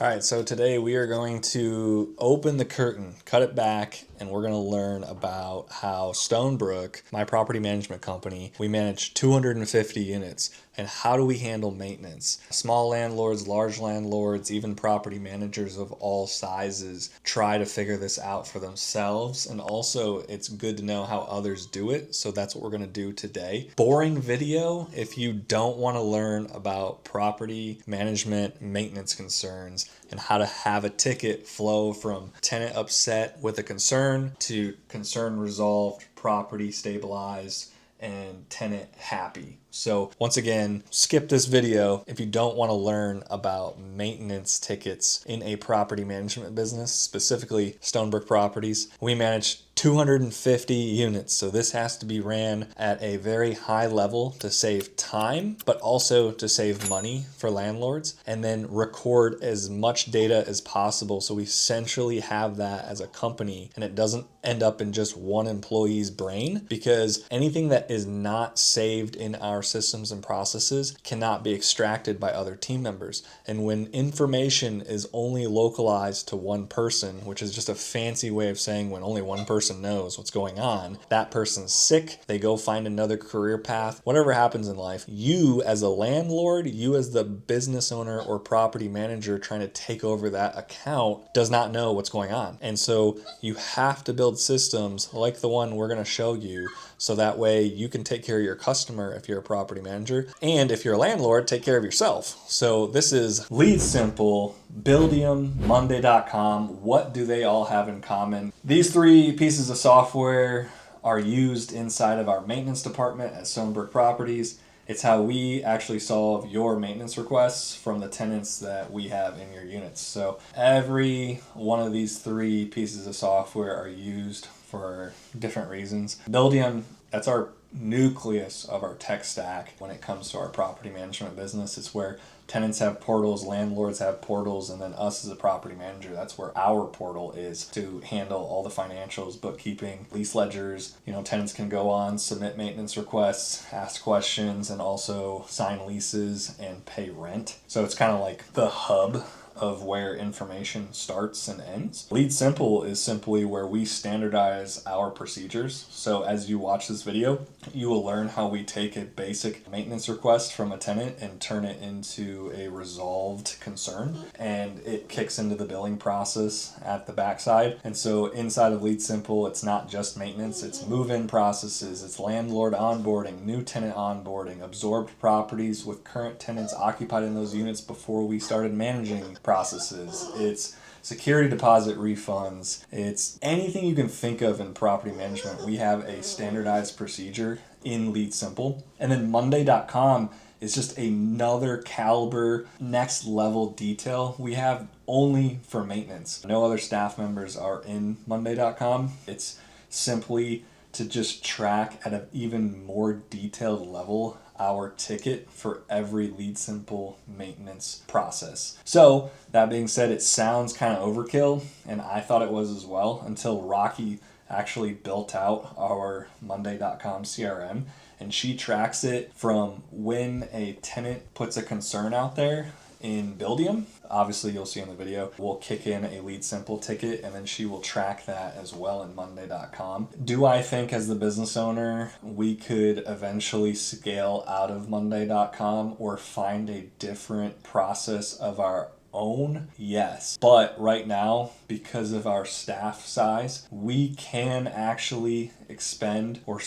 All right, so today we are going to open the curtain, cut it back, and we're going to learn about how Stonebrook, my property management company, we manage 250 units, and how do we handle maintenance? Small landlords, large landlords, even property managers of all sizes try to figure this out for themselves, and also it's good to know how others do it, so that's what we're going to do today. Boring video if you don't want to learn about property management maintenance concerns and how to have a ticket flow from tenant upset with a concern to concern resolved, property stabilized, and tenant happy. So once again, skip this video if you don't want to learn about maintenance tickets in a property management business, specifically Stonebrook Properties. We manage 250 units, so this has to be ran at a very high level to save time, but also to save money for landlords, and then record as much data as possible so we centrally have that as a company and it doesn't end up in just one employee's brain, because anything that is not saved in our systems and processes cannot be extracted by other team members. And when information is only localized to one person, which is just a fancy way of saying when only one person knows what's going on, that person's sick, they go find another career path, whatever happens in life, you as a landlord, you as the business owner or property manager trying to take over that account does not know what's going on. And so you have to build systems like the one we're going to show you, so that way you can take care of your customer if you're a property manager, and if you're a landlord, take care of yourself. So this is Lead Simple, Buildium, Monday.com. What do they all have in common? These three pieces of software are used inside of our maintenance department at Stonebrook Properties. It's how we actually solve your maintenance requests from the tenants that we have in your units. So every one of these three pieces of software are used for different reasons. Buildium, that's our nucleus of our tech stack when it comes to our property management business. It's where tenants have portals, landlords have portals, and then us as a property manager, that's where our portal is to handle all the financials, bookkeeping, lease ledgers. Tenants can go on, submit maintenance requests, ask questions, and also sign leases and pay rent. So it's kind of like the hub of where information starts and ends. Lead Simple is simply where we standardize our procedures. So as you watch this video, you will learn how we take a basic maintenance request from a tenant and turn it into a resolved concern, and it kicks into the billing process at the backside. And so inside of Lead Simple, it's not just maintenance, it's move-in processes, it's landlord onboarding, new tenant onboarding, absorbed properties with current tenants occupied in those units before we started managing processes. It's security deposit refunds. It's anything you can think of in property management. We have a standardized procedure in Lead Simple. And then Monday.com is just another caliber, next level detail we have only for maintenance. No other staff members are in Monday.com. It's simply to just track at an even more detailed level our ticket for every Lead Simple maintenance process. So that being said, it sounds kind of overkill, and I thought it was as well until Rocky actually built out our Monday.com CRM, and she tracks it from when a tenant puts a concern out there in Buildium. Obviously, you'll see in the video, we'll kick in a Lead Simple ticket, and then she will track that as well in Monday.com. Do I think as the business owner, we could eventually scale out of Monday.com or find a different process of our own? Yes. But right now, because of our staff size, we can actually expend or,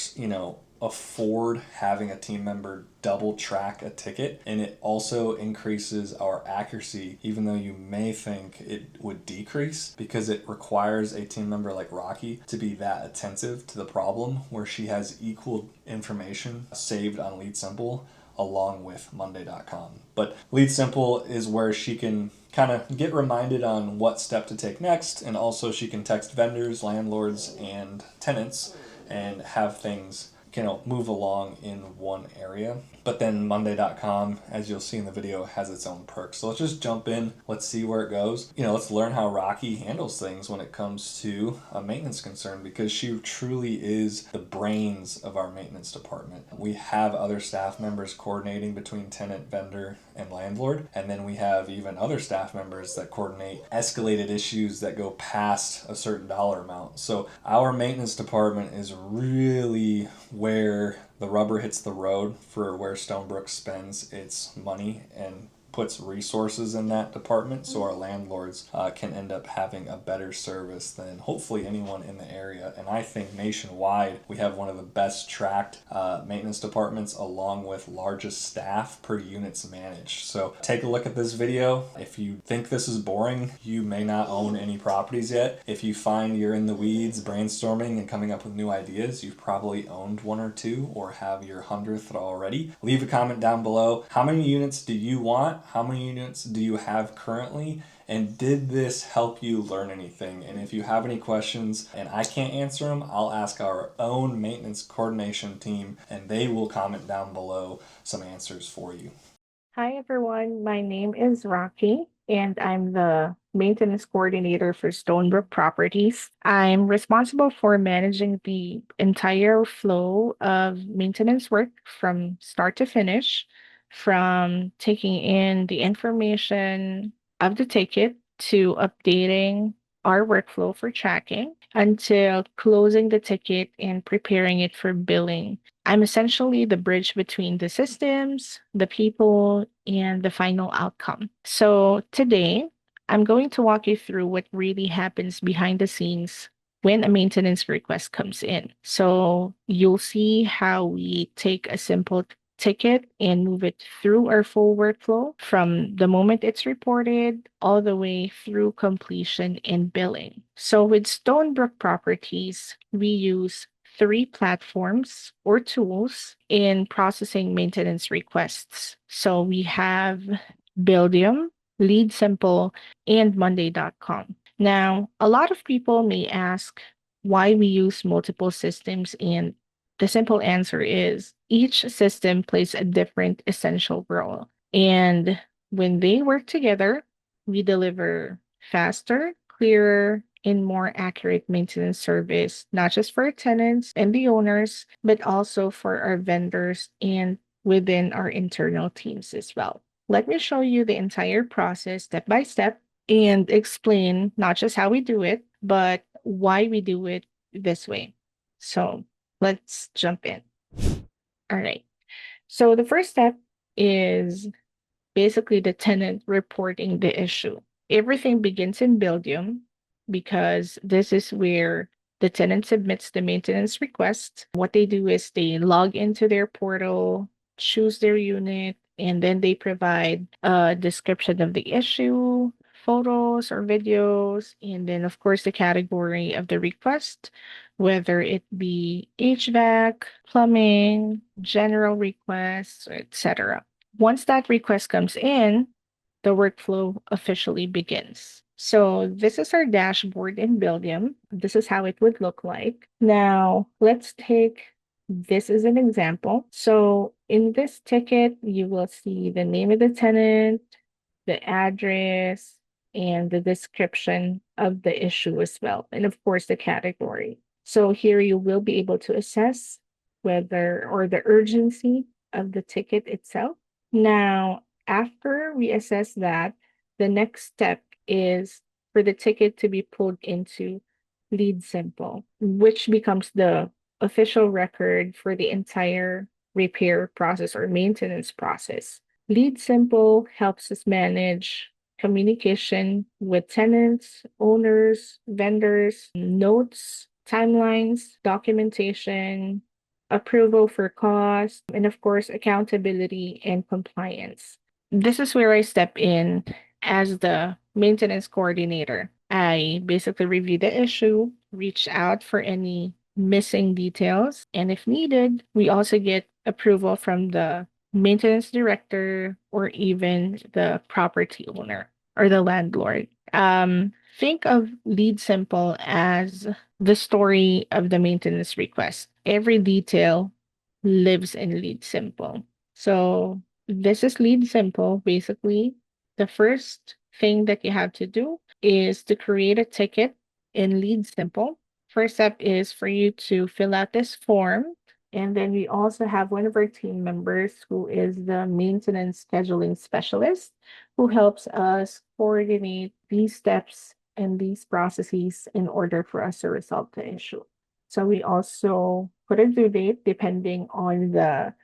afford having a team member double track a ticket, and it also increases our accuracy, even though you may think it would decrease, because it requires a team member like Rocky to be that attentive to the problem, where she has equal information saved on Lead Simple along with Monday.com. But Lead Simple is where she can kind of get reminded on what step to take next, and also she can text vendors, landlords, and tenants and have things move along in one area. But then Monday.com, as you'll see in the video, has its own perks. So let's just jump in. Let's see where it goes. Let's learn how Rocky handles things when it comes to a maintenance concern, because she truly is the brains of our maintenance department. We have other staff members coordinating between tenant, vendor, and landlord. And then we have even other staff members that coordinate escalated issues that go past a certain dollar amount. So our maintenance department is really where the rubber hits the road for where Stonebrook spends its money and puts resources in that department, so our landlords can end up having a better service than hopefully anyone in the area. And I think nationwide we have one of the best tracked maintenance departments, along with largest staff per units managed. So take a look at this video. If you think this is boring, you may not own any properties yet. If you find you're in the weeds brainstorming and coming up with new ideas, you've probably owned one or two or have your 100th already. Leave a comment down below. How many units do you want? How many units do you have currently? And did this help you learn anything? And if you have any questions and I can't answer them, I'll ask our own maintenance coordination team and they will comment down below some answers for you. Hi everyone, my name is Rocky and I'm the maintenance coordinator for Stonebrook Properties. I'm responsible for managing the entire flow of maintenance work from start to finish, from taking in the information of the ticket to updating our workflow for tracking until closing the ticket and preparing it for billing. I'm essentially the bridge between the systems, the people, and the final outcome. So today, I'm going to walk you through what really happens behind the scenes when a maintenance request comes in. So you'll see how we take a simple ticket and move it through our full workflow from the moment it's reported all the way through completion and billing. So with Stonebrook Properties, we use three platforms or tools in processing maintenance requests. So we have Buildium, Lead Simple, and Monday.com. Now, a lot of people may ask why we use multiple systems, and the simple answer is each system plays a different essential role. And when they work together, we deliver faster, clearer, and more accurate maintenance service, not just for our tenants and the owners, but also for our vendors and within our internal teams as well. Let me show you the entire process step by step and explain not just how we do it, but why we do it this way. So let's jump in. All right. So the first step is basically the tenant reporting the issue. Everything begins in Buildium because this is where the tenant submits the maintenance request. What they do is they log into their portal, choose their unit, and then they provide a description of the issue, photos or videos, and then, of course, the category of the request, whether it be HVAC, plumbing, general requests, etc. Once that request comes in, the workflow officially begins. So this is our dashboard in Buildium. This is how it would look like. Now, let's take this as an example. So in this ticket, you will see the name of the tenant, the address, and the description of the issue as well. And of course, the category. So here you will be able to assess whether or the urgency of the ticket itself. Now, after we assess that, the next step is for the ticket to be pulled into Lead Simple, which becomes the official record for the entire repair process or maintenance process. Lead Simple helps us manage communication with tenants, owners, vendors, notes, timelines, documentation, approval for cost, and of course, accountability and compliance. This is where I step in as the maintenance coordinator. I basically review the issue, reach out for any missing details, and if needed, we also get approval from the maintenance director or even the property owner or the landlord. Think of Lead Simple as the story of the maintenance request. Every detail lives in Lead Simple. So this is Lead Simple. Basically, the first thing that you have to do is to create a ticket in Lead Simple. First step is for you to fill out this form. And then we also have one of our team members who is the maintenance scheduling specialist who helps us coordinate these steps and these processes in order for us to resolve the issue. So we also put a due date depending on the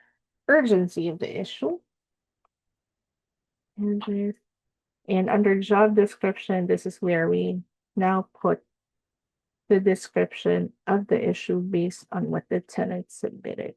urgency of the issue. And under job description, this is where we now put the description of the issue based on what the tenant submitted.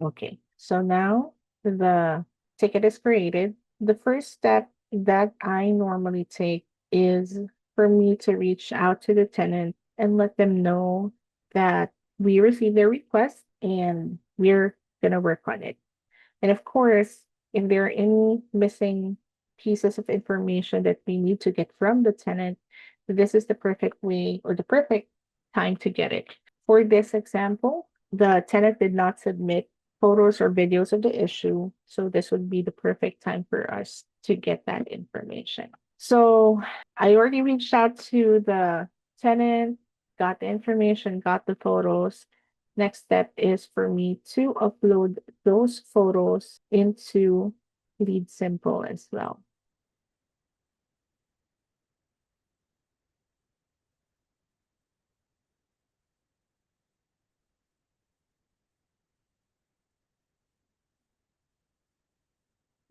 Okay, so now the ticket is created. The first step that I normally take is for me to reach out to the tenant and let them know that we received their request and we're going to work on it. And of course, if there are any missing pieces of information that we need to get from the tenant, this is the perfect way or the perfect time to get it. For this example, the tenant did not submit photos or videos of the issue, so this would be the perfect time for us to get that information. So I already reached out to the tenant, got the information, got the photos. Next step is for me to upload those photos into Lead Simple as well.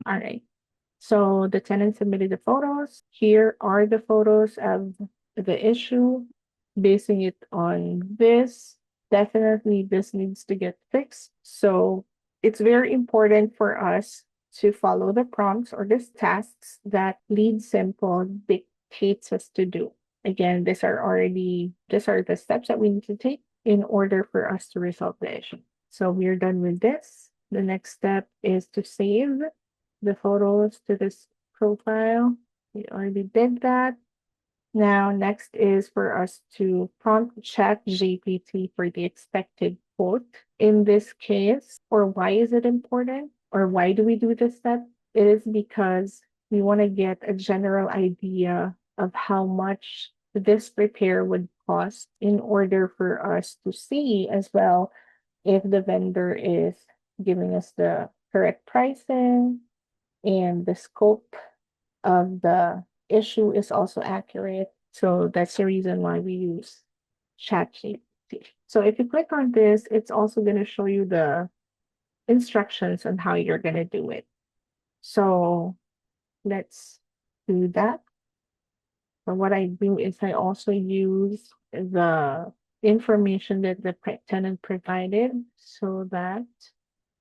All right. So the tenant submitted the photos. Here are the photos of the issue. Basing it on this, definitely this needs to get fixed. So it's very important for us to follow the prompts or the tasks that Lead Simple dictates us to do. Again, these are the steps that we need to take in order for us to resolve the issue. So we're done with this. The next step is to save the photos to this profile. We already did that. Now, next is for us to prompt ChatGPT for the expected quote. In this case, or why is it important? Or why do we do this step? It is because we want to get a general idea of how much this repair would cost in order for us to see as well if the vendor is giving us the correct pricing and the scope of the issue is also accurate. So that's the reason why we use ChatGPT. So if you click on this, it's also going to show you the instructions on how you're going to do it. So let's do that. So what I do is I also use the information that the tenant provided so that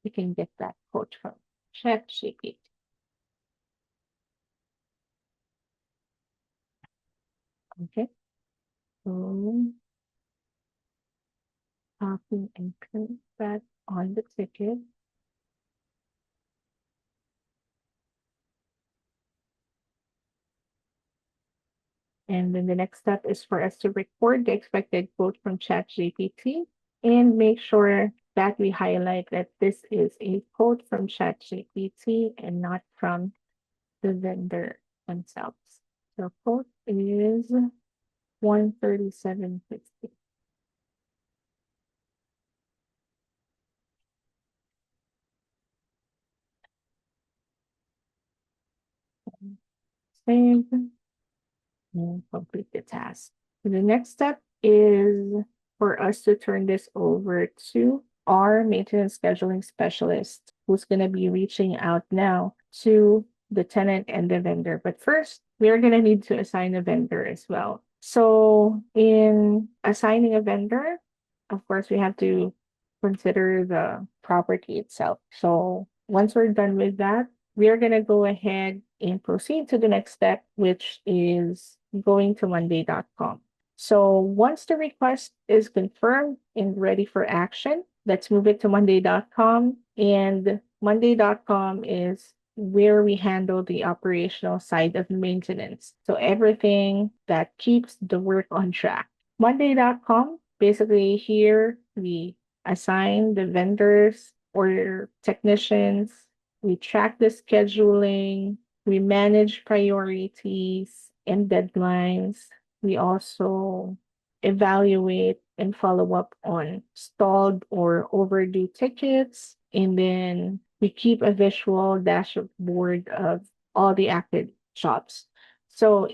we can get that quote from ChatGPT. Okay. So copy and paste that on the ticket. And then the next step is for us to record the expected quote from ChatGPT and make sure that we highlight that this is a quote from ChatGPT and not from the vendor themselves. The quote is 137.50. Save and complete the task. The next step is for us to turn this over to our maintenance scheduling specialist, who's going to be reaching out now to the tenant and the vendor. But first, we're going to need to assign a vendor as well. So in assigning a vendor, of course, we have to consider the property itself. So once we're done with that, we are going to go ahead and proceed to the next step, which is going to monday.com. So once the request is confirmed and ready for action, let's move it to monday.com. And monday.com is where we handle the operational side of maintenance. So everything that keeps the work on track. Monday.com, basically here, we assign the vendors or technicians, we track the scheduling, we manage priorities and deadlines. We also evaluate and follow up on stalled or overdue tickets. And then we keep a visual dashboard of all the active jobs. So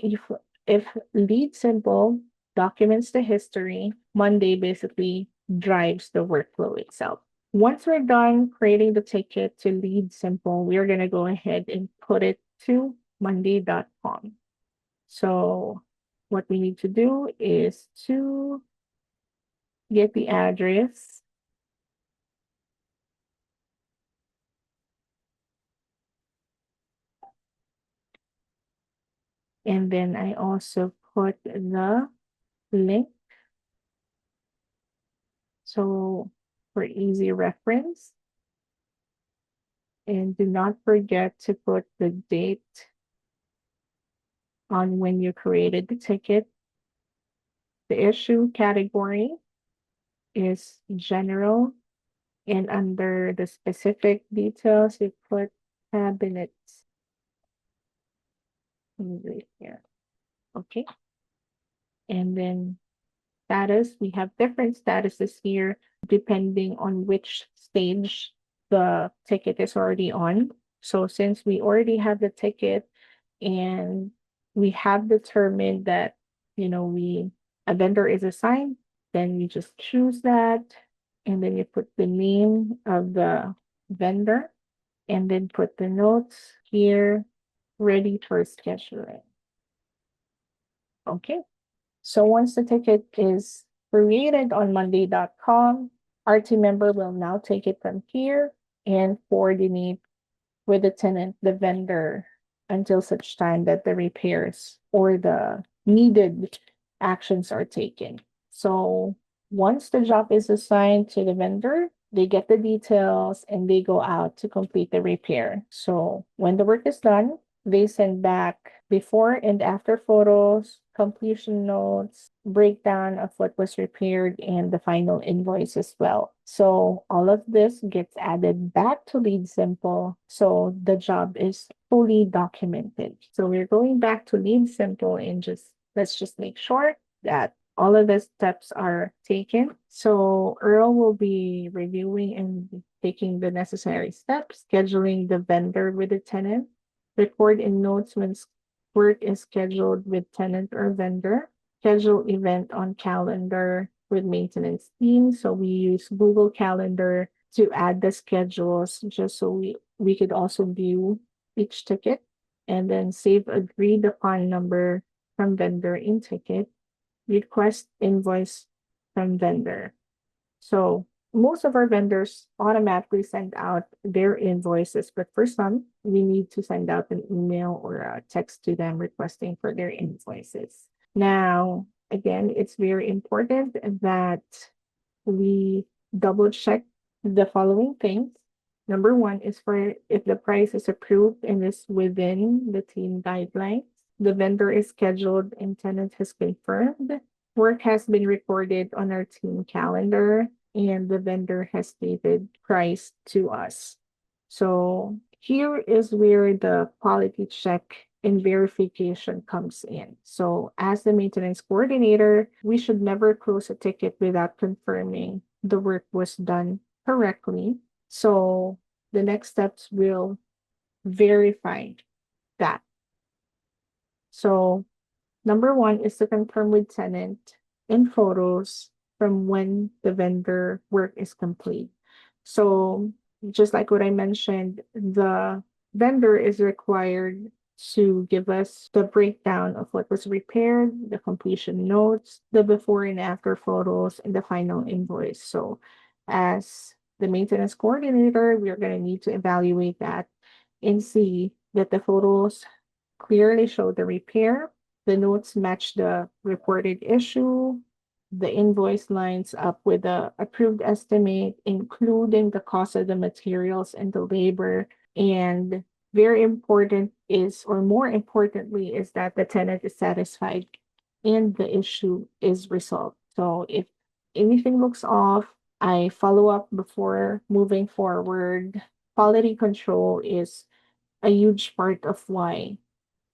if Lead Simple documents the history, Monday basically drives the workflow itself. Once we're done creating the ticket to Lead Simple, we're going to go ahead and put it to monday.com. So what we need to do is to get the address. And then I also put the link. So for easy reference, and do not forget to put the date on when you created the ticket. The issue category is general, and under the specific details, you put cabinets. Right here. Okay. And then status, we have different statuses here depending on which stage the ticket is already on. So since we already have the ticket and we have determined that, a vendor is assigned, then you just choose that and then you put the name of the vendor and then put the notes here ready for scheduling. Okay. So once the ticket is created on monday.com, our team member will now take it from here and coordinate with the tenant, the vendor, until such time that the repairs or the needed actions are taken. So once the job is assigned to the vendor, they get the details and they go out to complete the repair. So when the work is done, they send back before and after photos, completion notes, breakdown of what was repaired, and the final invoice as well. So all of this gets added back to Lead Simple. So the job is fully documented. So we're going back to Lead Simple and let's just make sure that all of the steps are taken. So Earl will be reviewing and taking the necessary steps, scheduling the vendor with the tenant, record in notes when work is scheduled with tenant or vendor, schedule event on calendar with maintenance team. So we use Google Calendar to add the schedules just so we could also view each ticket and then save agreed upon number from vendor in ticket, request invoice from vendor. So most of our vendors automatically send out their invoices, but for some, we need to send out an email or a text to them requesting for their invoices. Now, again, it's very important that we double check the following things. Number one is for if the price is approved and is within the team guidelines, the vendor is scheduled and tenant has confirmed, work has been recorded on our team calendar, and the vendor has stated price to us. So here is where the quality check and verification comes in. So as the maintenance coordinator, we should never close a ticket without confirming the work was done correctly. So the next steps will verify that. So number one is to confirm with tenant in photos from when the vendor work is complete. So just like what I mentioned, the vendor is required to give us the breakdown of what was repaired, the completion notes, the before and after photos, and the final invoice. So as the maintenance coordinator, we are going to need to evaluate that and see that the photos clearly show the repair, the notes match the reported issue, the invoice lines up with the approved estimate, including the cost of the materials and the labor. And very important is, or more importantly, is that the tenant is satisfied and the issue is resolved. So if anything looks off, I follow up before moving forward. Quality control is a huge part of why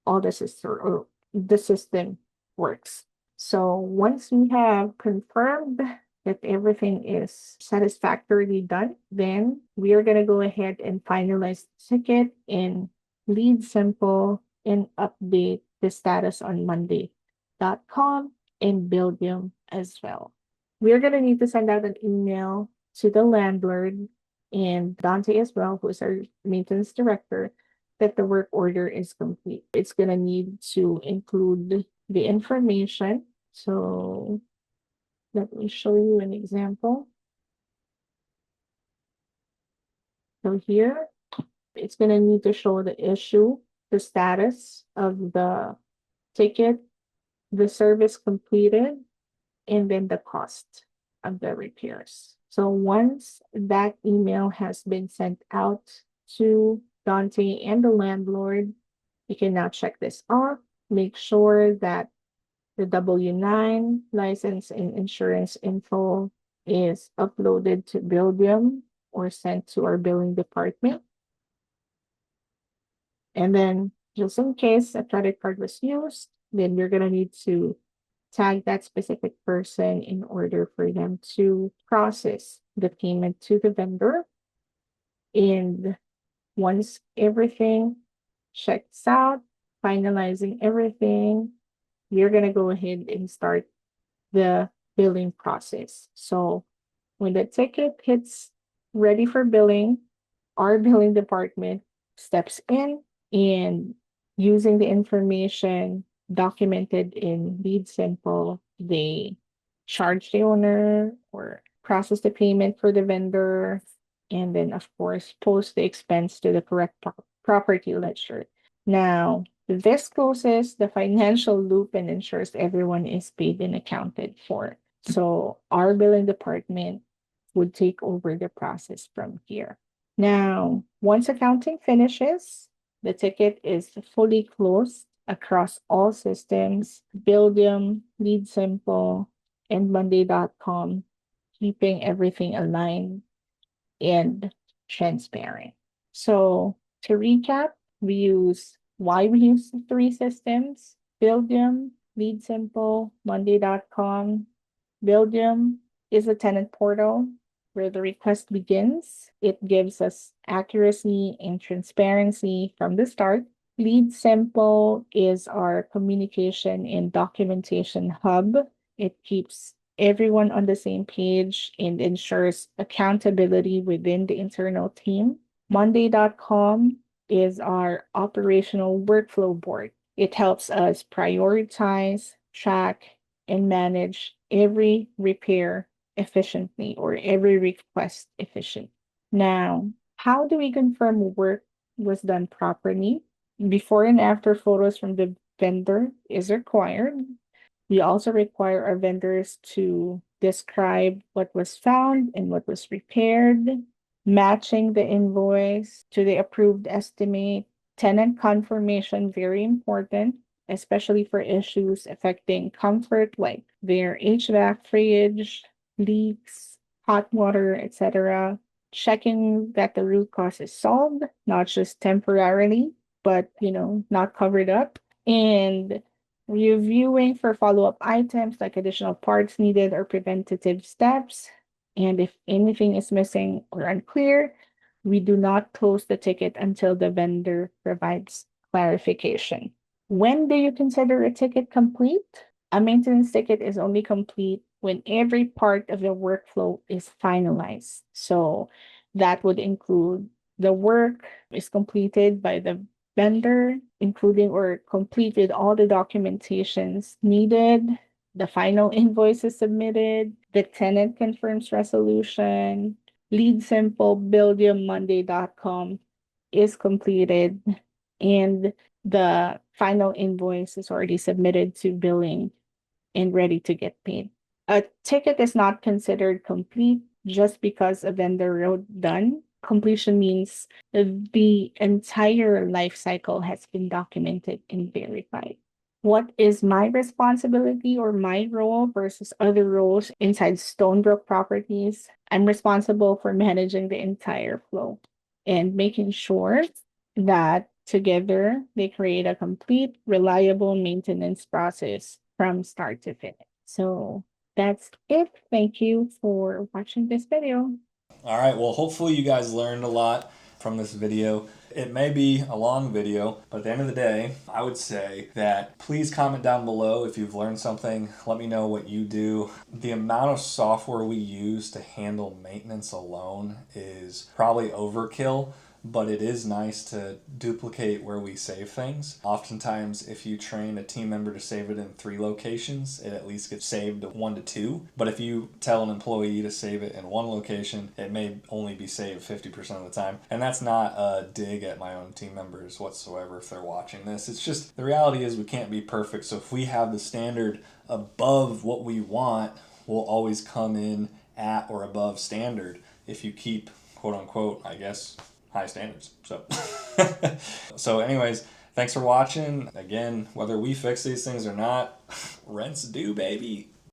all the system works. So once we have confirmed that everything is satisfactorily done, then we are going to go ahead and finalize the ticket in lead simple and update the status on Monday.com and Buildium as well. We are going to need to send out an email to the landlord and Dante as well, who is our maintenance director, that the work order is complete. It's going to need to include the information. So let me show you an example. So here, it's going to need to show the issue, the status of the ticket, the service completed, and then the cost of the repairs. So once that email has been sent out to Dante and the landlord, you can now check this off. Make sure that the W-9 license and insurance info is uploaded to Buildium or sent to our billing department. And then just in case a credit card was used, then you're going to need to tag that specific person in order for them to process the payment to the vendor. And once everything checks out, finalizing everything, you're going to go ahead and start the billing process. So when the ticket hits ready for billing, our billing department steps in and using the information documented in Lead Simple, they charge the owner or process the payment for the vendor, and then, of course, post the expense to the correct property ledger. Now, this closes the financial loop and ensures everyone is paid and accounted for. So our billing department would take over the process from here. Now, once accounting finishes, the ticket is fully closed across all systems, Buildium, Lead Simple, and Monday.com, keeping everything aligned and transparent. So to recap, we use three systems: Buildium, Lead Simple, Monday.com. Buildium is a tenant portal where the request begins. It gives us accuracy and transparency from the start. Lead Simple is our communication and documentation hub. It keeps everyone on the same page and ensures accountability within the internal team. Monday.com is our operational workflow board. It helps us prioritize, track, and manage every repair efficiently or every request efficiently. Now, how do we confirm work was done properly? Before and after photos from the vendor is required. We also require our vendors to describe what was found and what was repaired, matching the invoice to the approved estimate. Tenant confirmation, very important, especially for issues affecting comfort like their HVAC, fridge, leaks, hot water, etc. Checking that the root cause is solved, not just temporarily, but not covered up. And reviewing for follow-up items like additional parts needed or preventative steps. And if anything is missing or unclear, we do not close the ticket until the vendor provides clarification. When do you consider a ticket complete? A maintenance ticket is only complete when every part of the workflow is finalized. So that would include the work is completed by the vendor, including or completed all the documentations needed. The final invoice is submitted. The tenant confirms resolution. Lead Simple Buildium Monday.com is completed. And the final invoice is already submitted to billing and ready to get paid. A ticket is not considered complete just because a vendor wrote done. Completion means the entire life cycle has been documented and verified. What is my responsibility or my role versus other roles inside Stonebrook Properties? I'm responsible for managing the entire flow and making sure that together they create a complete, reliable maintenance process from start to finish. So that's it. Thank you for watching this video. All right, well, hopefully you guys learned a lot from this video. It may be a long video, but at the end of the day, I would say that please comment down below if you've learned something. Let me know what you do. The amount of software we use to handle maintenance alone is probably overkill, but it is nice to duplicate where we save things. Oftentimes, if you train a team member to save it in 3 locations, it at least gets saved 1 to 2. But if you tell an employee to save it in 1 location, it may only be saved 50% of the time. And that's not a dig at my own team members whatsoever if they're watching this. It's just the reality is we can't be perfect. So if we have the standard above what we want, we'll always come in at or above standard if you keep, quote unquote, I guess, high standards. So anyways, thanks for watching. Again, whether we fix these things or not, rent's due, baby.